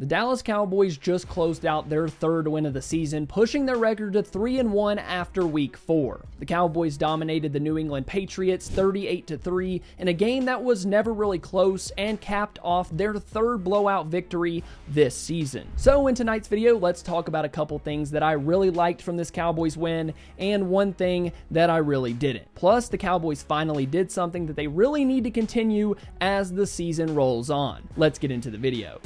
The Dallas Cowboys just closed out their third win of the season, pushing their record to 3-1 after week 4. The Cowboys dominated the New England Patriots 38-3 in a game that was never really close and capped off their third blowout victory this season. So in tonight's video, let's talk about a couple things that I really liked from this Cowboys win and one thing that I really didn't. Plus, the Cowboys finally did something that they really need to continue as the season rolls on. Let's get into the video.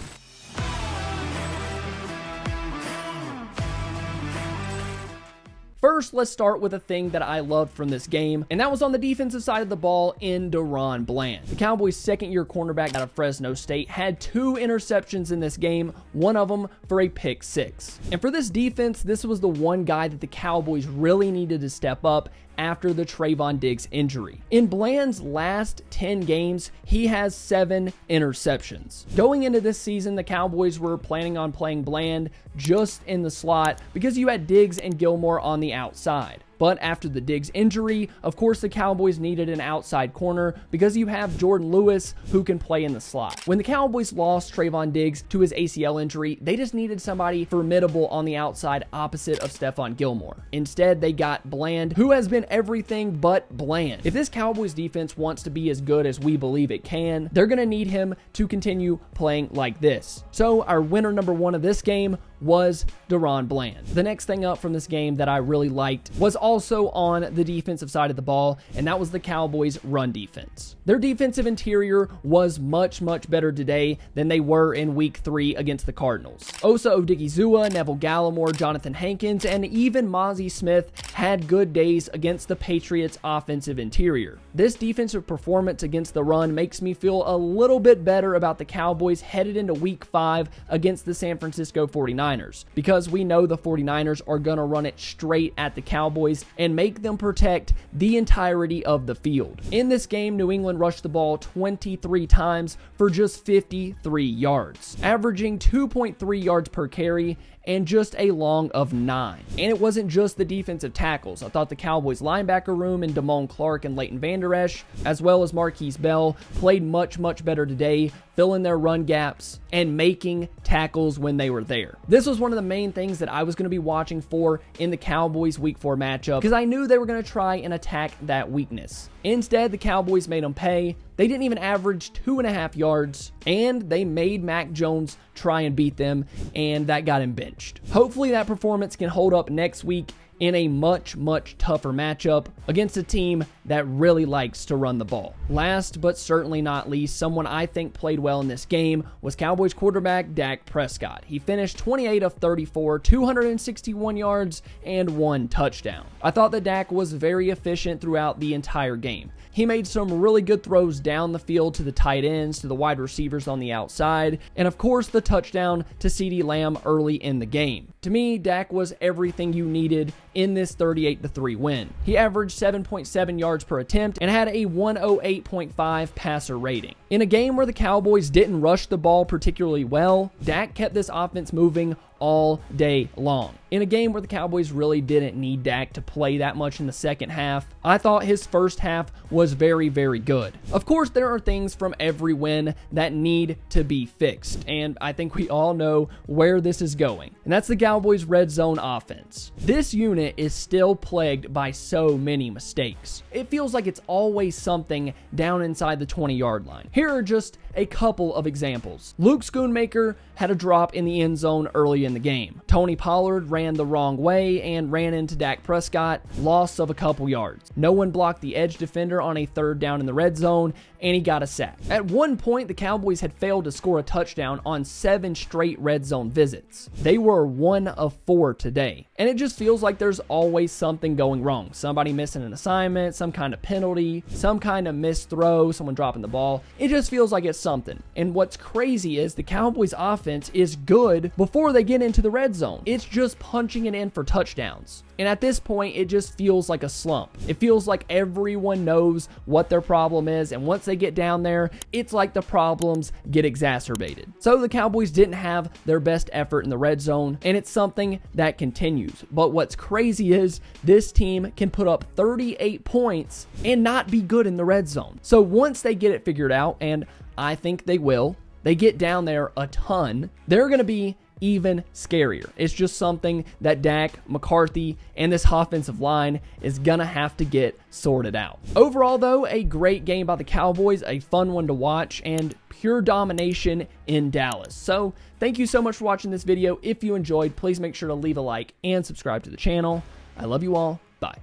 First, let's start with a thing that I loved from this game, and that was on the defensive side of the ball in DaRon Bland. The Cowboys' second-year cornerback out of Fresno State had 2 interceptions in this game, one of them for a pick 6. And for this defense, this was the one guy that the Cowboys really needed to step up after the Trayvon Diggs injury. In Bland's last 10 games, he has 7 interceptions. Going into this season, the Cowboys were planning on playing Bland just in the slot because you had Diggs and Gilmore on the outside. But after the Diggs injury, of course the Cowboys needed an outside corner because you have Jordan Lewis who can play in the slot. When the Cowboys lost Trayvon Diggs to his ACL injury, they just needed somebody formidable on the outside opposite of Stephon Gilmore. Instead, they got Bland, who has been everything but Bland. If this Cowboys defense wants to be as good as we believe it can, they're going to need him to continue playing like this. So our winner number 1 of this game was DaRon Bland. The next thing up from this game that I really liked was also on the defensive side of the ball, and that was the Cowboys' run defense. Their defensive interior was much better today than they were in week 3 against the Cardinals. Osa Odigizua, Neville Gallimore, Jonathan Hankins, and even Mozzie Smith had good days against the Patriots' offensive interior. This defensive performance against the run makes me feel a little bit better about the Cowboys headed into week 5 against the San Francisco 49ers. Because we know the 49ers are going to run it straight at the Cowboys and make them protect the entirety of the field. In this game, New England rushed the ball 23 times for just 53 yards, averaging 2.3 yards per carry and just a long of 9. And it wasn't just the defensive tackles. I thought the Cowboys linebacker room and Damone Clark and Leighton Vander Esch, as well as Marquise Bell, played much better today, filling their run gaps and making tackles when they were there. This was one of the main things that I was going to be watching for in the Cowboys week 4 matchup because I knew they were going to try and attack that weakness. Instead, the Cowboys made them pay. They didn't even average 2.5 yards, and they made Mac Jones try and beat them, and that got him benched. Hopefully that performance can hold up next week in a much tougher matchup against a team that really likes to run the ball. Last but certainly not least, someone I think played well in this game was Cowboys quarterback Dak Prescott. He finished 28 of 34, 261 yards, and 1 touchdown. I thought that Dak was very efficient throughout the entire game. He made some really good throws down the field to the tight ends, to the wide receivers on the outside, and of course the touchdown to CeeDee Lamb early in the game. To me, Dak was everything you needed in this 38-3 win. He averaged 7.7 yards per attempt and had a 108.5 passer rating. In a game where the Cowboys didn't rush the ball particularly well, Dak kept this offense moving all day long. In a game where the Cowboys really didn't need Dak to play that much in the second half, I thought his first half was very good. Of course, there are things from every win that need to be fixed, and I think we all know where this is going, and that's the Cowboys' red zone offense. This unit is still plagued by so many mistakes. It feels like it's always something down inside the 20-yard line. Here are just a couple of examples. Luke Schoonmaker had a drop in the end zone early in the game. Tony Pollard ran the wrong way and ran into Dak Prescott, loss of a couple yards. No one blocked the edge defender on a 3rd down in the red zone, and he got a sack. At one point, the Cowboys had failed to score a touchdown on 7 straight red zone visits. They were 1 of 4 today, and it just feels like there's always something going wrong. Somebody missing an assignment, some kind of penalty, some kind of missed throw, someone dropping the ball. It just feels like it's something. And what's crazy is the Cowboys offense is good before they get into the red zone. It's just punching it in for touchdowns. And at this point, it just feels like a slump. It feels like everyone knows what their problem is, and once they get down there, it's like the problems get exacerbated. So the Cowboys didn't have their best effort in the red zone, and it's something that continues. But what's crazy is this team can put up 38 points and not be good in the red zone. So once they get it figured out, and I think they will, they get down there a ton, they're going to be even scarier. It's just something that Dak, McCarthy, and this offensive line is going to have to get sorted out. Overall, though, a great game by the Cowboys, a fun one to watch, and pure domination in Dallas. So thank you so much for watching this video. If you enjoyed, please make sure to leave a like and subscribe to the channel. I love you all. Bye.